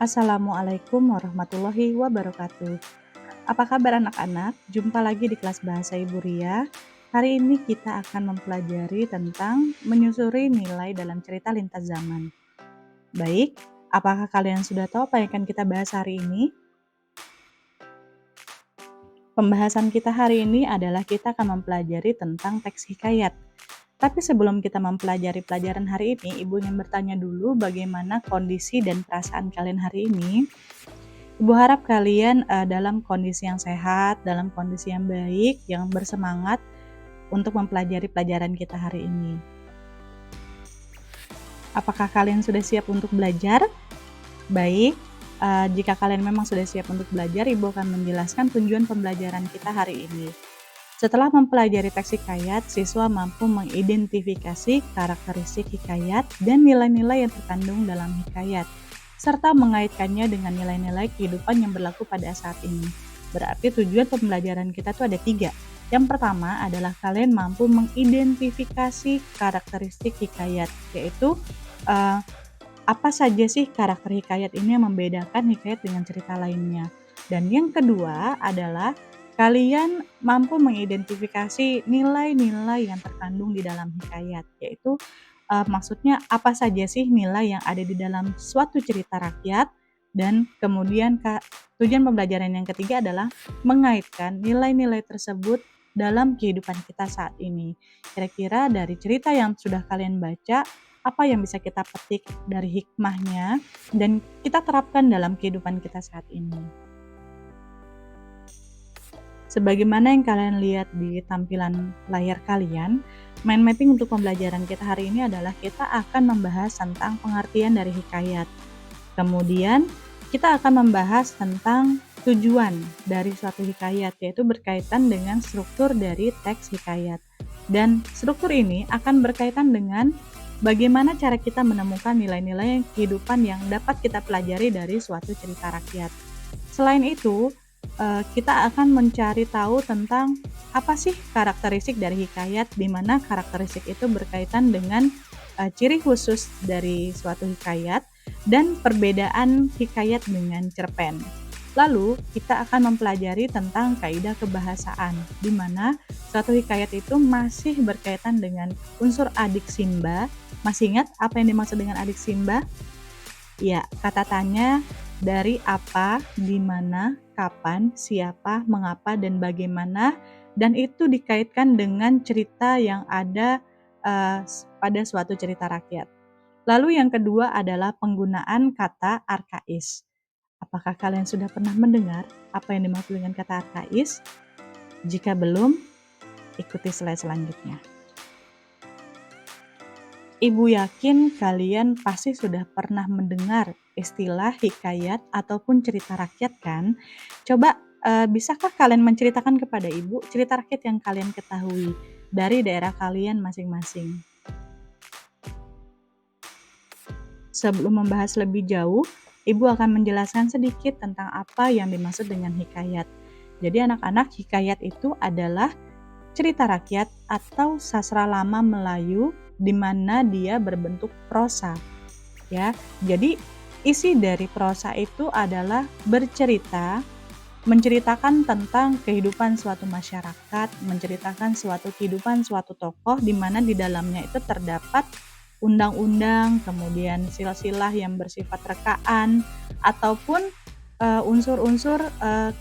Assalamualaikum warahmatullahi wabarakatuh. Apa kabar anak-anak? Jumpa lagi di kelas bahasa Ibu Ria. Hari ini kita akan mempelajari tentang menyusuri nilai dalam cerita lintas zaman. Baik, apakah kalian sudah tahu apa yang akan kita bahas hari ini? Pembahasan kita hari ini adalah kita akan mempelajari tentang teks hikayat. Tapi sebelum kita mempelajari pelajaran hari ini, Ibu ingin bertanya dulu bagaimana kondisi dan perasaan kalian hari ini. Ibu harap kalian dalam kondisi yang sehat, dalam kondisi yang baik, yang bersemangat untuk mempelajari pelajaran kita hari ini. Apakah kalian sudah siap untuk belajar? Baik, jika kalian memang sudah siap untuk belajar, Ibu akan menjelaskan tujuan pembelajaran kita hari ini. Setelah mempelajari teks hikayat, siswa mampu mengidentifikasi karakteristik hikayat dan nilai-nilai yang terkandung dalam hikayat, serta mengaitkannya dengan nilai-nilai kehidupan yang berlaku pada saat ini. Berarti tujuan pembelajaran kita tuh ada 3. Yang pertama adalah kalian mampu mengidentifikasi karakteristik hikayat, yaitu apa saja sih karakter hikayat ini yang membedakan hikayat dengan cerita lainnya. Dan yang kedua adalah kalian mampu mengidentifikasi nilai-nilai yang terkandung di dalam hikayat, yaitu maksudnya apa saja sih nilai yang ada di dalam suatu cerita rakyat. Dan kemudian tujuan pembelajaran yang ketiga adalah mengaitkan nilai-nilai tersebut dalam kehidupan kita saat ini. Kira-kira dari cerita yang sudah kalian baca, apa yang bisa kita petik dari hikmahnya dan kita terapkan dalam kehidupan kita saat ini. Sebagaimana yang kalian lihat di tampilan layar kalian, mind mapping untuk pembelajaran kita hari ini adalah kita akan membahas tentang pengertian dari hikayat. Kemudian, kita akan membahas tentang tujuan dari suatu hikayat, yaitu berkaitan dengan struktur dari teks hikayat. Dan struktur ini akan berkaitan dengan bagaimana cara kita menemukan nilai-nilai kehidupan yang dapat kita pelajari dari suatu cerita rakyat. Selain itu, kita akan mencari tahu tentang apa sih karakteristik dari hikayat, di mana karakteristik itu berkaitan dengan ciri khusus dari suatu hikayat dan perbedaan hikayat dengan cerpen. Lalu, kita akan mempelajari tentang kaidah kebahasaan, di mana suatu hikayat itu masih berkaitan dengan unsur adik simba. Masih ingat apa yang dimaksud dengan adik simba? Ya, kata tanya dari apa, di mana, kapan, siapa, mengapa, dan bagaimana, dan itu dikaitkan dengan cerita yang ada pada suatu cerita rakyat. Lalu yang kedua adalah penggunaan kata arkais. Apakah kalian sudah pernah mendengar apa yang dimaksud dengan kata arkais? Jika belum, ikuti slide selanjutnya. Ibu yakin kalian pasti sudah pernah mendengar istilah hikayat ataupun cerita rakyat kan? Coba bisakah kalian menceritakan kepada Ibu cerita rakyat yang kalian ketahui dari daerah kalian masing-masing? Sebelum membahas lebih jauh, Ibu akan menjelaskan sedikit tentang apa yang dimaksud dengan hikayat. Jadi anak-anak, hikayat itu adalah cerita rakyat atau sastra lama Melayu di mana dia berbentuk prosa. Ya, jadi isi dari prosa itu adalah bercerita, menceritakan tentang kehidupan suatu masyarakat, menceritakan suatu kehidupan suatu tokoh di mana di dalamnya itu terdapat undang-undang, kemudian silsilah yang bersifat rekaan ataupun unsur-unsur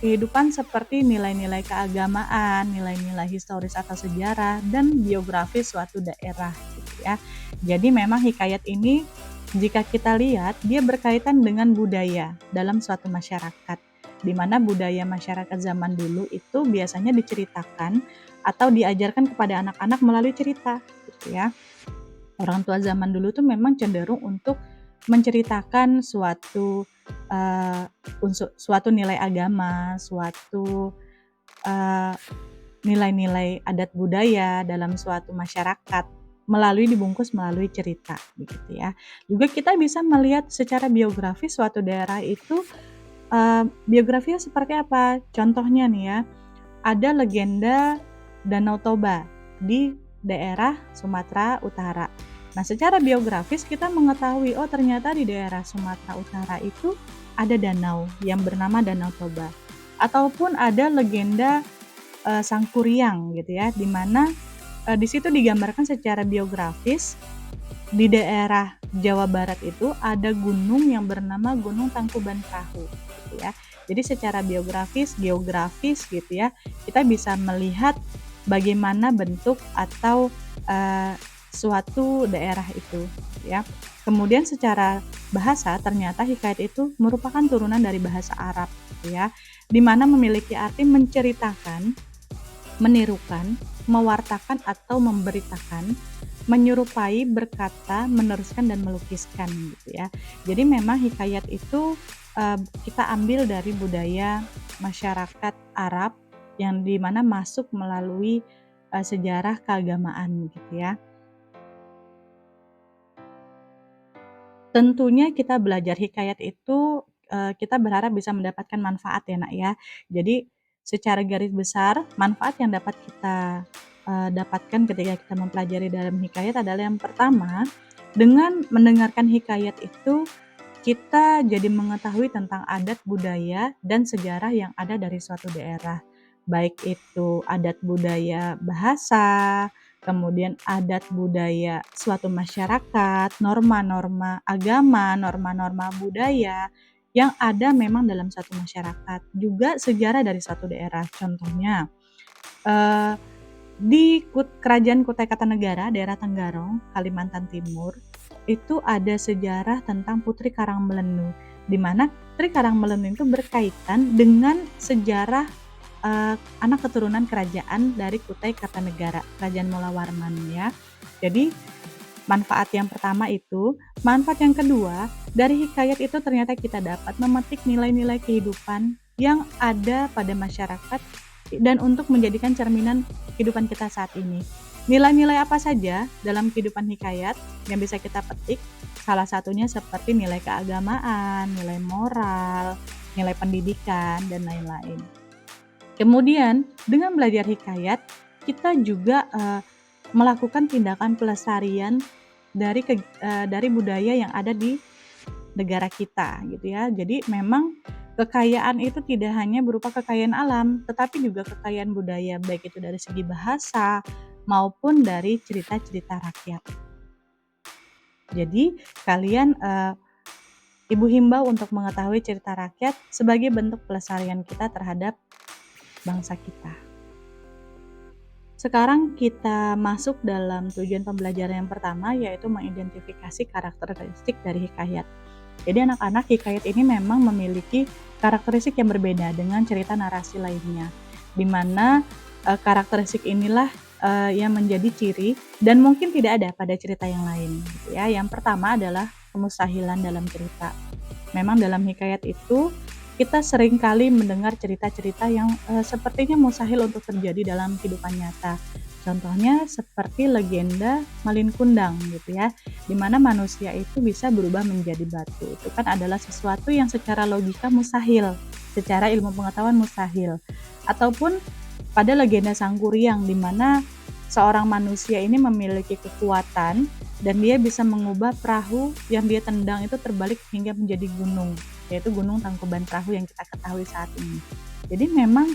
kehidupan seperti nilai-nilai keagamaan, nilai-nilai historis atau sejarah, dan biografi suatu daerah gitu ya. Jadi memang hikayat ini jika kita lihat dia berkaitan dengan budaya dalam suatu masyarakat, di mana budaya masyarakat zaman dulu itu biasanya diceritakan atau diajarkan kepada anak-anak melalui cerita gitu ya. Orang tua zaman dulu tuh memang cenderung untuk menceritakan suatu nilai agama, suatu nilai-nilai adat budaya dalam suatu masyarakat dibungkus melalui cerita begitu ya. Juga kita bisa melihat secara biografi suatu daerah itu biografinya seperti apa. Contohnya nih ya, ada legenda Danau Toba di daerah Sumatera Utara. Nah, secara biografis kita mengetahui, oh ternyata di daerah Sumatera Utara itu ada danau yang bernama Danau Toba. Ataupun ada legenda Sangkuriang gitu ya, di mana di situ digambarkan secara biografis di daerah Jawa Barat itu ada gunung yang bernama Gunung Tangkuban Perahu gitu ya. Jadi secara biografis, geografis gitu ya, kita bisa melihat bagaimana bentuk atau suatu daerah itu ya. Kemudian secara bahasa ternyata hikayat itu merupakan turunan dari bahasa Arab gitu ya, di mana memiliki arti menceritakan, menirukan, mewartakan atau memberitakan, menyerupai, berkata, meneruskan dan melukiskan gitu ya. Jadi memang hikayat itu kita ambil dari budaya masyarakat Arab yang dimana masuk melalui sejarah keagamaan gitu ya. Tentunya kita belajar hikayat itu, kita berharap bisa mendapatkan manfaat ya, Nak, ya. Jadi secara garis besar manfaat yang dapat kita, dapatkan ketika kita mempelajari dalam hikayat adalah yang pertama, dengan mendengarkan hikayat itu kita jadi mengetahui tentang adat, budaya, dan sejarah yang ada dari suatu daerah. Baik itu adat budaya bahasa, kemudian adat budaya suatu masyarakat, norma-norma agama, norma-norma budaya yang ada memang dalam suatu masyarakat. Juga sejarah dari suatu daerah. Contohnya, eee, di Kerajaan Kutai Kartanegara, daerah Tenggarong, Kalimantan Timur, itu ada sejarah tentang Putri Karangmelenu, di mana Putri Karangmelenu itu berkaitan dengan sejarah anak keturunan kerajaan dari Kutai Kartanegara, Kerajaan Molawarman ya. Jadi manfaat yang pertama itu, manfaat yang kedua, dari hikayat itu ternyata kita dapat memetik nilai-nilai kehidupan yang ada pada masyarakat dan untuk menjadikan cerminan kehidupan kita saat ini. Nilai-nilai apa saja dalam kehidupan hikayat yang bisa kita petik? Salah satunya seperti nilai keagamaan, nilai moral, nilai pendidikan, dan lain-lain. Kemudian dengan belajar hikayat, kita juga melakukan tindakan pelestarian dari budaya yang ada di negara kita gitu ya. Jadi memang kekayaan itu tidak hanya berupa kekayaan alam, tetapi juga kekayaan budaya, baik itu dari segi bahasa maupun dari cerita-cerita rakyat. Jadi kalian Ibu himbau untuk mengetahui cerita rakyat sebagai bentuk pelestarian kita terhadap bangsa kita. Sekarang kita masuk dalam tujuan pembelajaran yang pertama, yaitu mengidentifikasi karakteristik dari hikayat. Jadi anak-anak, hikayat ini memang memiliki karakteristik yang berbeda dengan cerita narasi lainnya, di mana karakteristik inilah yang menjadi ciri dan mungkin tidak ada pada cerita yang lain gitu ya. Yang pertama adalah kemustahilan dalam cerita. Memang dalam hikayat itu kita sering kali mendengar cerita-cerita yang sepertinya mustahil untuk terjadi dalam kehidupan nyata. Contohnya seperti legenda Malin Kundang gitu ya, di mana manusia itu bisa berubah menjadi batu. Itu kan adalah sesuatu yang secara logika mustahil, secara ilmu pengetahuan mustahil. Ataupun pada legenda Sangkuriang, di mana seorang manusia ini memiliki kekuatan dan dia bisa mengubah perahu yang dia tendang itu terbalik hingga menjadi gunung, yaitu Gunung Tangkuban Perahu yang kita ketahui saat ini. Jadi memang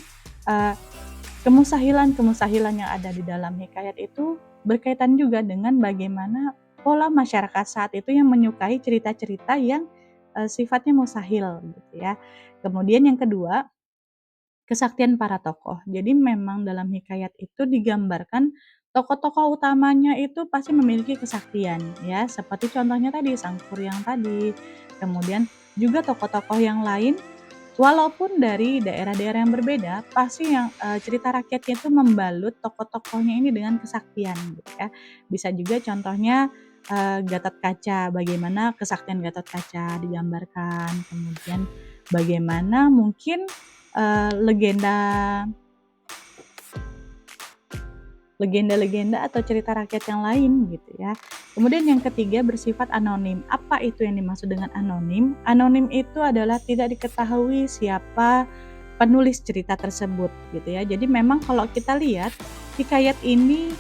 kemustahilan-kemustahilan yang ada di dalam hikayat itu berkaitan juga dengan bagaimana pola masyarakat saat itu yang menyukai cerita-cerita yang sifatnya mustahil gitu ya. Kemudian yang kedua, kesaktian para tokoh. Jadi memang dalam hikayat itu digambarkan tokoh-tokoh utamanya itu pasti memiliki kesaktian ya, seperti contohnya tadi Sangkuriang tadi. Kemudian juga tokoh-tokoh yang lain walaupun dari daerah-daerah yang berbeda, pasti yang cerita rakyatnya itu membalut tokoh-tokohnya ini dengan kesaktian gitu ya. Bisa juga contohnya Gatot Kaca, bagaimana kesaktian Gatot Kaca digambarkan, kemudian bagaimana mungkin legenda legenda-legenda atau cerita rakyat yang lain gitu ya. Kemudian yang ketiga bersifat anonim. Apa itu yang dimaksud dengan anonim? Anonim itu adalah tidak diketahui siapa penulis cerita tersebut gitu ya. Jadi memang kalau kita lihat hikayat ini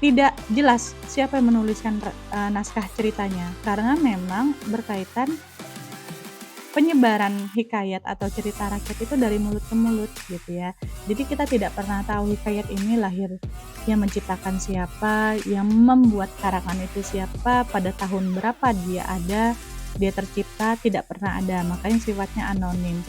tidak jelas siapa yang menuliskan naskah ceritanya, karena memang berkaitan penyebaran hikayat atau cerita rakyat itu dari mulut ke mulut gitu ya. Jadi kita tidak pernah tahu hikayat ini lahir yang menciptakan siapa, yang membuat karangan itu siapa, pada tahun berapa dia ada, dia tercipta, tidak pernah ada, makanya sifatnya anonim.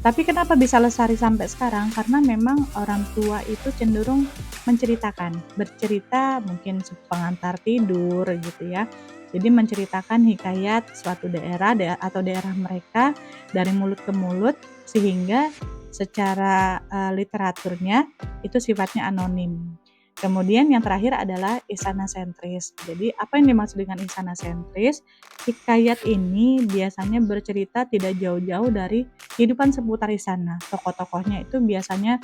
Tapi kenapa bisa lestari sampai sekarang? Karena memang orang tua itu cenderung menceritakan, bercerita mungkin pengantar tidur gitu ya. Jadi menceritakan hikayat suatu daerah atau daerah mereka dari mulut ke mulut sehingga secara literaturnya itu sifatnya anonim. Kemudian yang terakhir adalah istana sentris. Jadi apa yang dimaksud dengan istana sentris? Hikayat ini biasanya bercerita tidak jauh-jauh dari kehidupan seputar istana. Tokoh-tokohnya itu biasanya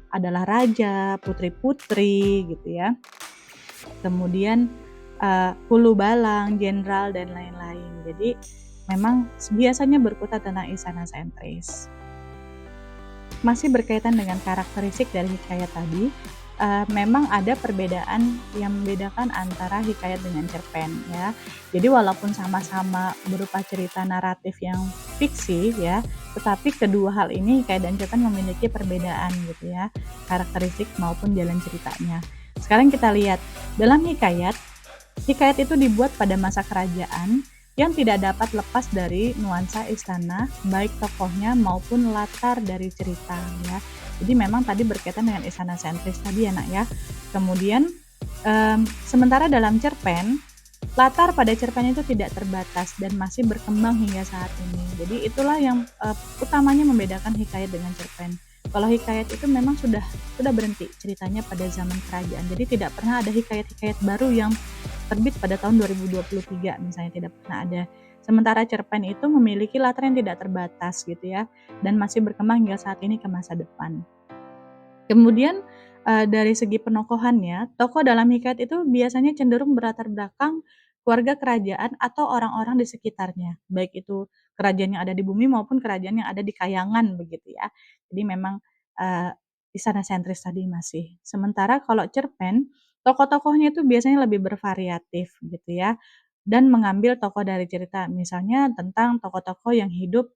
adalah raja, putri-putri gitu ya. Kemudian hulu balang, jenderal dan lain-lain. Jadi memang biasanya berkutat tentang istana sentris. Masih berkaitan dengan karakteristik dari hikayat tadi, memang ada perbedaan yang membedakan antara hikayat dengan cerpen ya. Jadi walaupun sama-sama berupa cerita naratif yang fiksi ya, tetapi kedua hal ini hikayat dan cerpen memiliki perbedaan gitu ya, karakteristik maupun jalan ceritanya. Sekarang kita lihat, dalam hikayat, hikayat itu dibuat pada masa kerajaan yang tidak dapat lepas dari nuansa istana, baik tokohnya maupun latar dari cerita ya. Jadi memang tadi berkaitan dengan istana sentris tadi ya nak ya. Kemudian sementara dalam cerpen, latar pada cerpen itu tidak terbatas dan masih berkembang hingga saat ini. Jadi itulah yang utamanya membedakan hikayat dengan cerpen. Kalau hikayat itu memang sudah berhenti ceritanya pada zaman kerajaan. Jadi tidak pernah ada hikayat-hikayat baru yang terbit pada tahun 2023 misalnya, tidak pernah ada. Sementara cerpen itu memiliki latar yang tidak terbatas gitu ya, dan masih berkembang hingga saat ini ke masa depan. Kemudian dari segi penokohannya, tokoh dalam hikayat itu biasanya cenderung berlatar belakang keluarga kerajaan atau orang-orang di sekitarnya, baik itu kerajaan yang ada di bumi maupun kerajaan yang ada di kayangan begitu ya. Jadi memang di sana sentris tadi masih. Sementara kalau cerpen, tokoh-tokohnya itu biasanya lebih bervariatif gitu ya, dan mengambil tokoh dari cerita. Misalnya tentang tokoh-tokoh yang hidup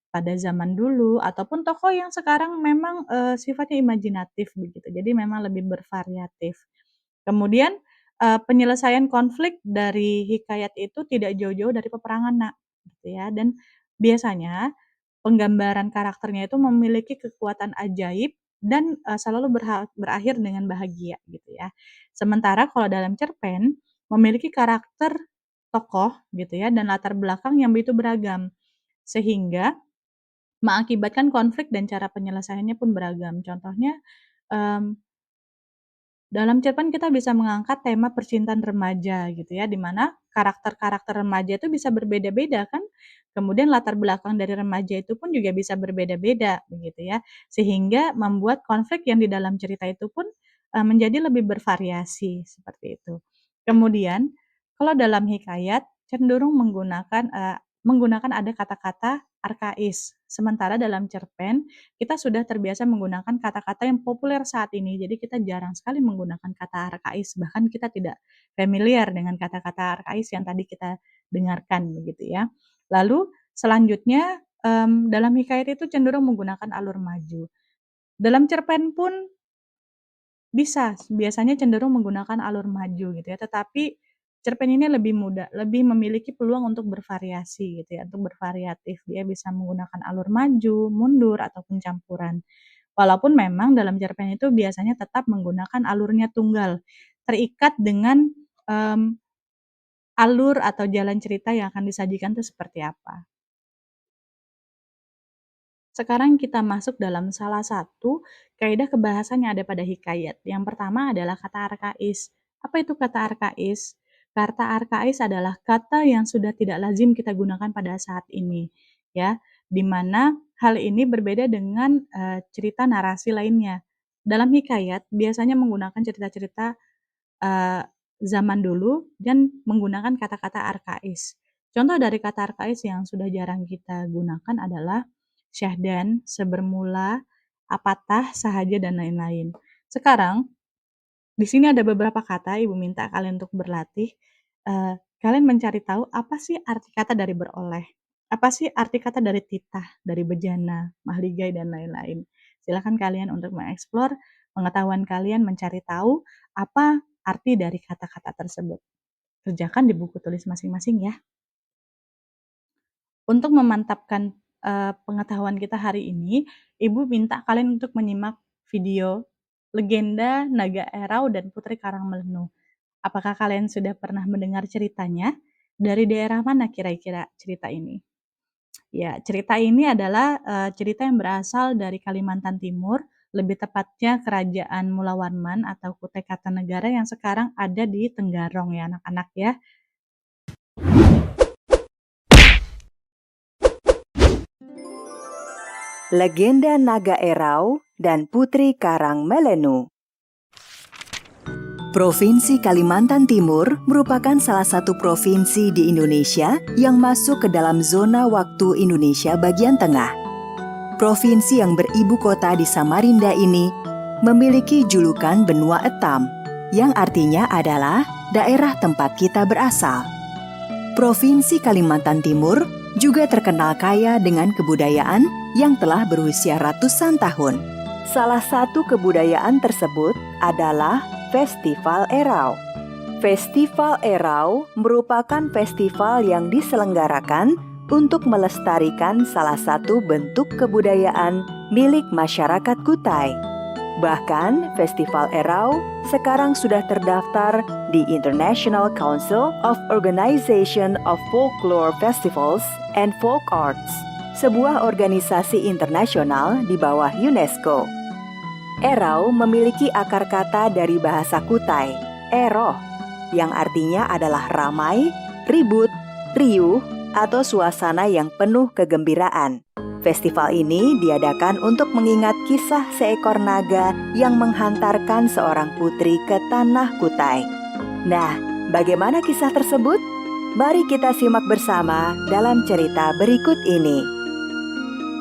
pada zaman dulu ataupun tokoh yang sekarang memang sifatnya imajinatif begitu. Jadi memang lebih bervariatif. Kemudian penyelesaian konflik dari hikayat itu tidak jauh-jauh dari peperangan Nak, gitu ya. Dan biasanya penggambaran karakternya itu memiliki kekuatan ajaib dan selalu berakhir dengan bahagia gitu ya. Sementara kalau dalam cerpen memiliki karakter tokoh gitu ya dan latar belakang yang begitu beragam. Sehingga mengakibatkan konflik dan cara penyelesaiannya pun beragam. Contohnya, mmm, dalam cerpen kita bisa mengangkat tema percintaan remaja gitu ya, di mana karakter-karakter remaja itu bisa berbeda-beda kan, kemudian latar belakang dari remaja itu pun juga bisa berbeda-beda begitu ya, sehingga membuat konflik yang di dalam cerita itu pun, menjadi lebih bervariasi seperti itu. Kemudian, kalau dalam hikayat cenderung menggunakan ada kata-kata arkais, sementara dalam cerpen kita sudah terbiasa menggunakan kata-kata yang populer saat ini. Jadi kita jarang sekali menggunakan kata arkais, bahkan kita tidak familiar dengan kata-kata arkais yang tadi kita dengarkan begitu ya. Lalu selanjutnya, dalam hikayat itu cenderung menggunakan alur maju. Dalam cerpen pun bisa, biasanya cenderung menggunakan alur maju gitu ya, tetapi cerpen ini lebih mudah, lebih memiliki peluang untuk bervariasi gitu ya, untuk bervariatif. Dia bisa menggunakan alur maju, mundur, ataupun campuran. Walaupun memang dalam cerpen itu biasanya tetap menggunakan alurnya tunggal, terikat dengan, alur atau jalan cerita yang akan disajikan itu seperti apa. Sekarang kita masuk dalam salah satu kaidah kebahasan yang ada pada hikayat. Yang pertama adalah kata arkais. Apa itu kata arkais? Kata arkais adalah kata yang sudah tidak lazim kita gunakan pada saat ini, ya. Di mana hal ini berbeda dengan cerita narasi lainnya. Dalam hikayat biasanya menggunakan cerita-cerita eee, zaman dulu dan menggunakan kata-kata arkais. Contoh dari kata arkais yang sudah jarang kita gunakan adalah syahdan, sebermula, apatah, sahaja, dan lain-lain. Sekarang Di sini ada beberapa kata Ibu minta kalian untuk berlatih, kalian mencari tahu apa sih arti kata dari beroleh, apa sih arti kata dari titah, dari bejana, mahligai, dan lain-lain. Silakan kalian untuk mengeksplor pengetahuan kalian, mencari tahu apa arti dari kata-kata tersebut. Kerjakan di buku tulis masing-masing ya. Untuk memantapkan, pengetahuan kita hari ini, Ibu minta kalian untuk menyimak video Legenda Naga Erau dan Putri Karangmelenu. Apakah kalian sudah pernah mendengar ceritanya? Dari daerah mana kira-kira cerita ini? Ya, cerita ini adalah, cerita yang berasal dari Kalimantan Timur, lebih tepatnya Kerajaan Mulawarman atau Kutai Kartanegara yang sekarang ada di Tenggarong ya anak-anak ya. Legenda Naga Erau dan Putri Karangmelenu. Provinsi Kalimantan Timur merupakan salah satu provinsi di Indonesia yang masuk ke dalam zona waktu Indonesia bagian tengah. Provinsi yang beribu kota di Samarinda ini memiliki julukan Benua Etam, yang artinya adalah daerah tempat kita berasal. Provinsi Kalimantan Timur juga terkenal kaya dengan kebudayaan yang telah berusia ratusan tahun. Salah satu kebudayaan tersebut adalah Festival Erau. Festival Erau merupakan festival yang diselenggarakan untuk melestarikan salah satu bentuk kebudayaan milik masyarakat Kutai. Bahkan, Festival Erau sekarang sudah terdaftar di International Council of Organization of Folklore Festivals and Folk Arts, sebuah organisasi internasional di bawah UNESCO. Erau memiliki akar kata dari bahasa Kutai, eroh, yang artinya adalah ramai, ribut, riuh, atau suasana yang penuh kegembiraan. Festival ini diadakan untuk mengingat kisah seekor naga yang menghantarkan seorang putri ke tanah Kutai. Nah, bagaimana kisah tersebut? Mari kita simak bersama dalam cerita berikut ini.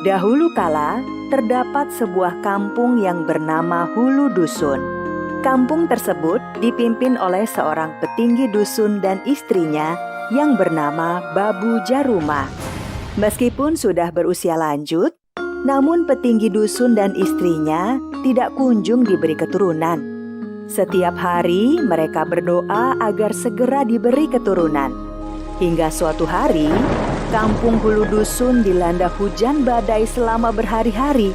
Dahulu kala, terdapat sebuah kampung yang bernama Hulu Dusun. Kampung tersebut dipimpin oleh seorang petinggi dusun dan istrinya yang bernama Babu Jaruma. Meskipun sudah berusia lanjut, namun petinggi dusun dan istrinya tidak kunjung diberi keturunan. Setiap hari mereka berdoa agar segera diberi keturunan. Hingga suatu hari, kampung Hulu Dusun dilanda hujan badai selama berhari-hari.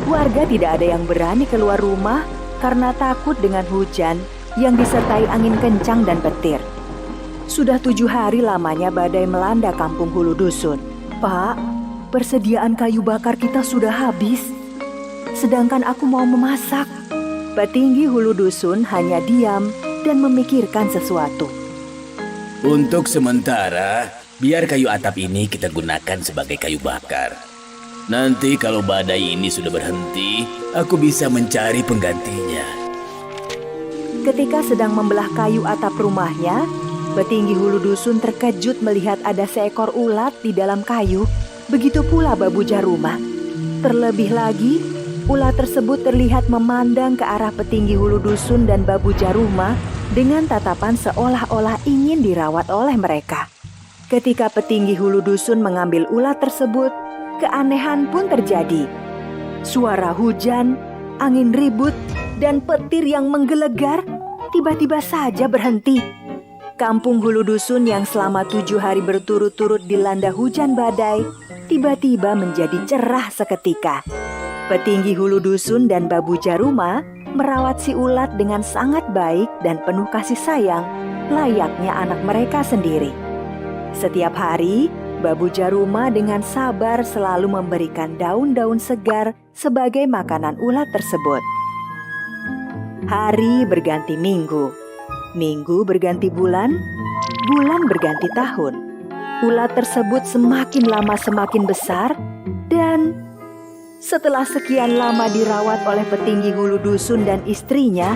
Warga tidak ada yang berani keluar rumah karena takut dengan hujan yang disertai angin kencang dan petir. Sudah 7 hari lamanya badai melanda kampung Hulu Dusun. Pak, persediaan kayu bakar kita sudah habis. Sedangkan aku mau memasak. Petinggi Hulu Dusun hanya diam dan memikirkan sesuatu. Untuk sementara, biar kayu atap ini kita gunakan sebagai kayu bakar. Nanti kalau badai ini sudah berhenti, aku bisa mencari penggantinya. Ketika sedang membelah kayu atap rumahnya, petinggi Hulu Dusun terkejut melihat ada seekor ulat di dalam kayu. Begitu pula Babu Jaruma. Terlebih lagi, ulat tersebut terlihat memandang ke arah petinggi Hulu Dusun dan Babu Jaruma dengan tatapan seolah-olah ingin dirawat oleh mereka. Ketika petinggi Hulu Dusun mengambil ulat tersebut, keanehan pun terjadi. Suara hujan, angin ribut, dan petir yang menggelegar tiba-tiba saja berhenti. Kampung Hulu Dusun yang selama 7 hari berturut-turut dilanda hujan badai tiba-tiba menjadi cerah seketika. Petinggi Hulu Dusun dan Babu Jaruma merawat si ulat dengan sangat baik dan penuh kasih sayang, layaknya anak mereka sendiri. Setiap hari, Babu Jaruma dengan sabar selalu memberikan daun-daun segar sebagai makanan ulat tersebut. Hari berganti minggu, minggu berganti bulan, bulan berganti tahun. Ulat tersebut semakin lama semakin besar dan setelah sekian lama dirawat oleh petinggi Hulu Dusun dan istrinya,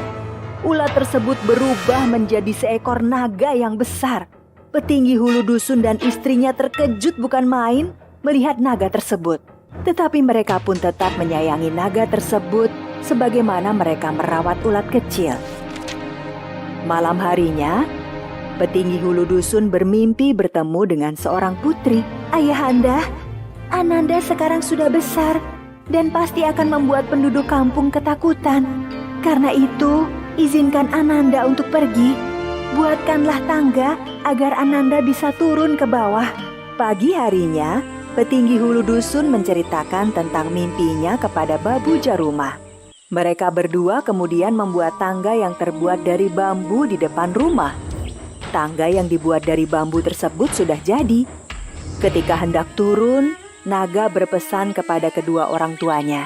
ulat tersebut berubah menjadi seekor naga yang besar. Petinggi Hulu Dusun dan istrinya terkejut bukan main melihat naga tersebut. Tetapi mereka pun tetap menyayangi naga tersebut sebagaimana mereka merawat ulat kecil. Malam harinya, petinggi hulu dusun bermimpi bertemu dengan seorang putri. Ayahanda, Ananda sekarang sudah besar dan pasti akan membuat penduduk kampung ketakutan. Karena itu, izinkan Ananda untuk pergi. Buatkanlah tangga agar Ananda bisa turun ke bawah. Pagi harinya, petinggi hulu dusun menceritakan tentang mimpinya kepada Babu Jarumah. Mereka berdua kemudian membuat tangga yang terbuat dari bambu di depan rumah. Tangga yang dibuat dari bambu tersebut sudah jadi. Ketika hendak turun, naga berpesan kepada kedua orang tuanya.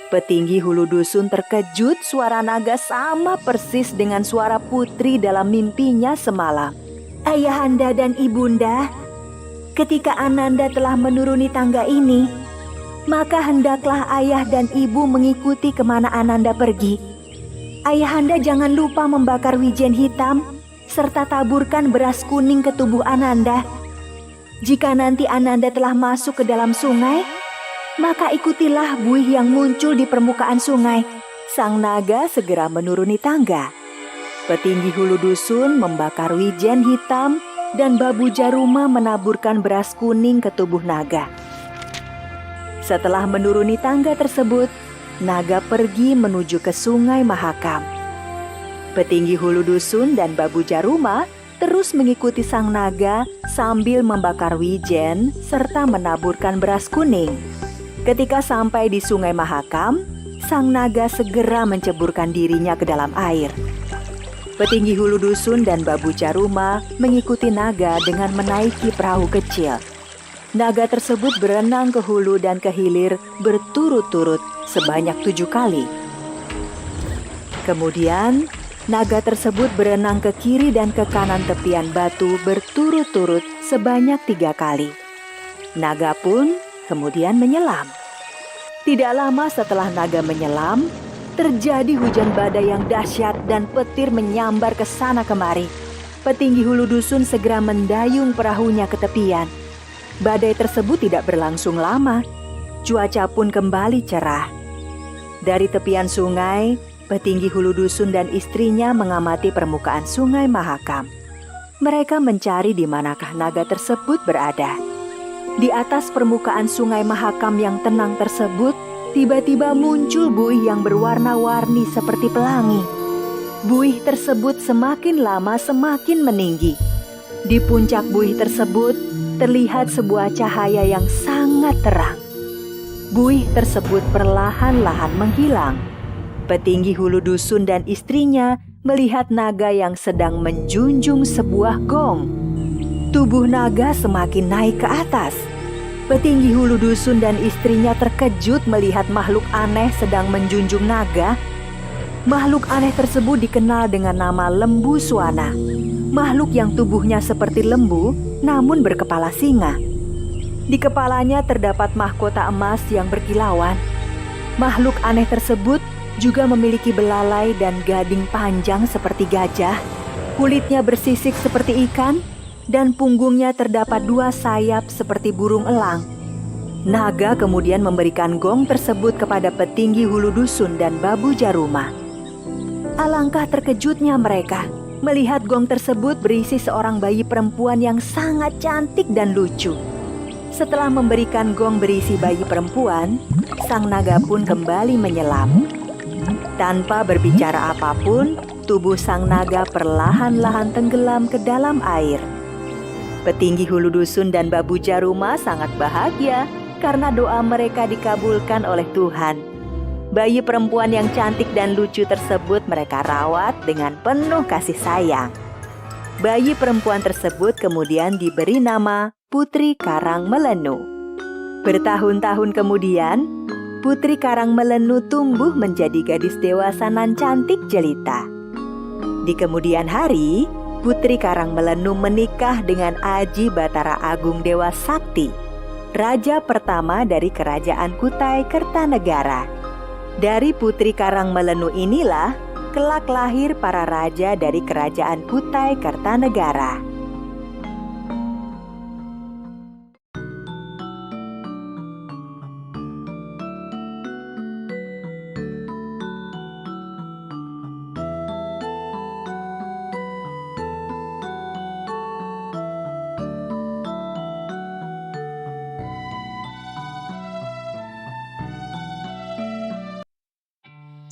Petinggi hulu dusun terkejut suara naga sama persis dengan suara putri dalam mimpinya semalam. Ayahanda dan ibunda, ketika Ananda telah menuruni tangga ini, maka hendaklah ayah dan ibu mengikuti kemana Ananda pergi. Ayahanda jangan lupa membakar wijen hitam, serta taburkan beras kuning ke tubuh Ananda. Jika nanti Ananda telah masuk ke dalam sungai, maka ikutilah buih yang muncul di permukaan sungai. Sang naga segera menuruni tangga. Petinggi hulu dusun membakar wijen hitam dan Babu Jarumah menaburkan beras kuning ke tubuh naga. Setelah menuruni tangga tersebut, naga pergi menuju ke Sungai Mahakam. Petinggi hulu dusun dan Babu Jarumah terus mengikuti sang naga sambil membakar wijen serta menaburkan beras kuning. Ketika sampai di Sungai Mahakam, sang naga segera menceburkan dirinya ke dalam air. Petinggi hulu dusun dan Babu Jarumah mengikuti naga dengan menaiki perahu kecil. Naga tersebut berenang ke hulu dan ke hilir berturut-turut sebanyak 7 kali. Kemudian, naga tersebut berenang ke kiri dan ke kanan tepian batu berturut-turut sebanyak 3 kali. Naga pun kemudian menyelam. Tidak lama setelah naga menyelam, terjadi hujan badai yang dahsyat dan petir menyambar ke sana kemari. Petinggi hulu dusun segera mendayung perahunya ke tepian. Badai tersebut tidak berlangsung lama, cuaca pun kembali cerah. Dari tepian sungai, petinggi hulu dusun dan istrinya mengamati permukaan Sungai Mahakam. Mereka mencari di manakah naga tersebut berada. Di atas permukaan Sungai Mahakam yang tenang tersebut, tiba-tiba muncul buih yang berwarna-warni seperti pelangi. Buih tersebut semakin lama semakin meninggi. Di puncak buih tersebut, terlihat sebuah cahaya yang sangat terang. Buih tersebut perlahan-lahan menghilang. Petinggi hulu dusun dan istrinya melihat naga yang sedang menjunjung sebuah gong. Tubuh naga semakin naik ke atas. Petinggi hulu dusun dan istrinya terkejut melihat makhluk aneh sedang menjunjung naga. Makhluk aneh tersebut dikenal dengan nama Lembu Swana. Makhluk yang tubuhnya seperti lembu, namun berkepala singa. Di kepalanya terdapat mahkota emas yang berkilauan. Makhluk aneh tersebut juga memiliki belalai dan gading panjang seperti gajah. Kulitnya bersisik seperti ikan, dan punggungnya terdapat 2 sayap seperti burung elang. Naga kemudian memberikan gong tersebut kepada petinggi hulu dusun dan Babu Jarumah. Alangkah terkejutnya mereka melihat gong tersebut berisi seorang bayi perempuan yang sangat cantik dan lucu. Setelah memberikan gong berisi bayi perempuan, sang naga pun kembali menyelam. Tanpa berbicara apapun, tubuh sang naga perlahan-lahan tenggelam ke dalam air. Petinggi hulu dusun dan Babu Jarumah sangat bahagia karena doa mereka dikabulkan oleh Tuhan. Bayi perempuan yang cantik dan lucu tersebut mereka rawat dengan penuh kasih sayang. Bayi perempuan tersebut kemudian diberi nama Putri Karang Melenu. Bertahun-tahun kemudian, Putri Karang Melenu tumbuh menjadi gadis dewasa nan cantik jelita. Di kemudian hari, Putri Karang Melenu menikah dengan Aji Batara Agung Dewa Sakti, raja pertama dari Kerajaan Kutai Kertanegara. Dari Putri Karang Melenu inilah kelak lahir para raja dari Kerajaan Kutai Kertanegara.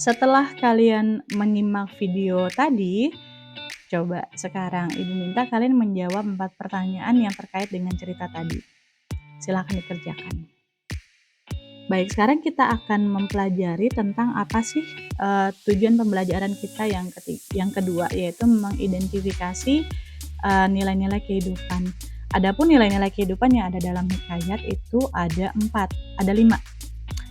Setelah kalian menyimak video tadi, coba sekarang Ibu minta kalian menjawab 4 pertanyaan yang terkait dengan cerita tadi. Silahkan dikerjakan. Baik, sekarang kita akan mempelajari tentang apa sih tujuan pembelajaran kita yang kedua, yaitu mengidentifikasi nilai-nilai kehidupan. Adapun nilai-nilai kehidupan yang ada dalam hikayat itu ada 5.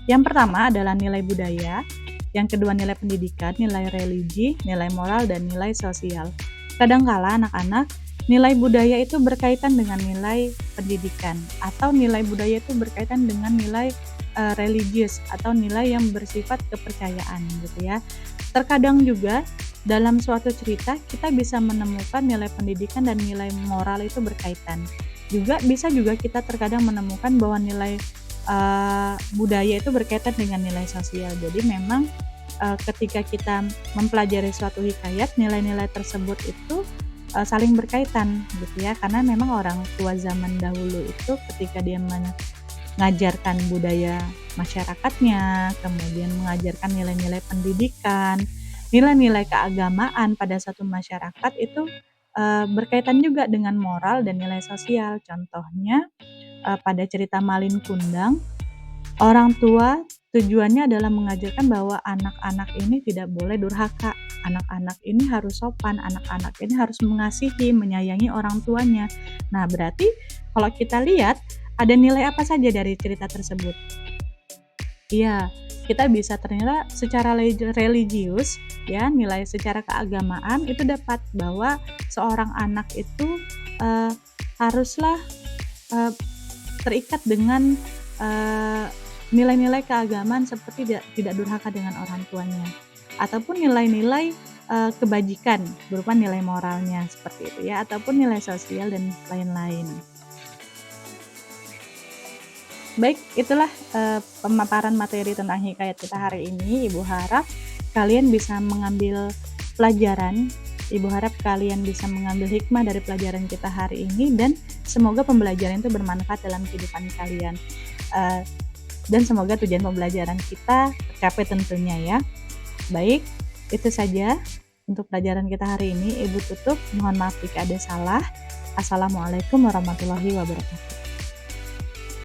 Yang pertama adalah nilai budaya, yang kedua nilai pendidikan, nilai religi, nilai moral, dan nilai sosial. Kadangkala anak-anak, nilai budaya itu berkaitan dengan nilai pendidikan, atau nilai budaya itu berkaitan dengan nilai religius atau nilai yang bersifat kepercayaan gitu ya. Terkadang juga dalam suatu cerita kita bisa menemukan nilai pendidikan dan nilai moral itu berkaitan. Bisa juga kita terkadang menemukan bahwa nilai budaya itu berkaitan dengan nilai sosial. Jadi memang ketika kita mempelajari suatu hikayat, nilai-nilai tersebut itu saling berkaitan gitu ya, karena memang orang tua zaman dahulu itu ketika dia mengajarkan budaya masyarakatnya, kemudian mengajarkan nilai-nilai pendidikan, nilai-nilai keagamaan pada satu masyarakat itu berkaitan juga dengan moral dan nilai sosial. Contohnya pada cerita Malin Kundang, orang tua tujuannya adalah mengajarkan bahwa anak-anak ini tidak boleh durhaka, anak-anak ini harus sopan, anak-anak ini harus mengasihi, menyayangi orang tuanya. Nah, berarti kalau kita lihat ada nilai apa saja dari cerita tersebut? Iya, kita bisa ternyata secara religius ya, nilai secara keagamaan itu dapat bahwa seorang anak itu haruslah terikat dengan nilai-nilai keagamaan seperti tidak durhaka dengan orang tuanya, ataupun nilai-nilai kebajikan berupa nilai moralnya seperti itu ya, ataupun nilai sosial dan lain-lain. Baik, itulah pemaparan materi tentang hikayat kita hari ini. Ibu harap kalian bisa mengambil pelajaran, Ibu harap kalian bisa mengambil hikmah dari pelajaran kita hari ini, dan semoga pembelajaran itu bermanfaat dalam kehidupan kalian. Dan semoga tujuan pembelajaran kita tercapai tentunya ya. Baik, itu saja untuk pelajaran kita hari ini. Ibu tutup, mohon maaf jika ada salah. Assalamualaikum warahmatullahi wabarakatuh.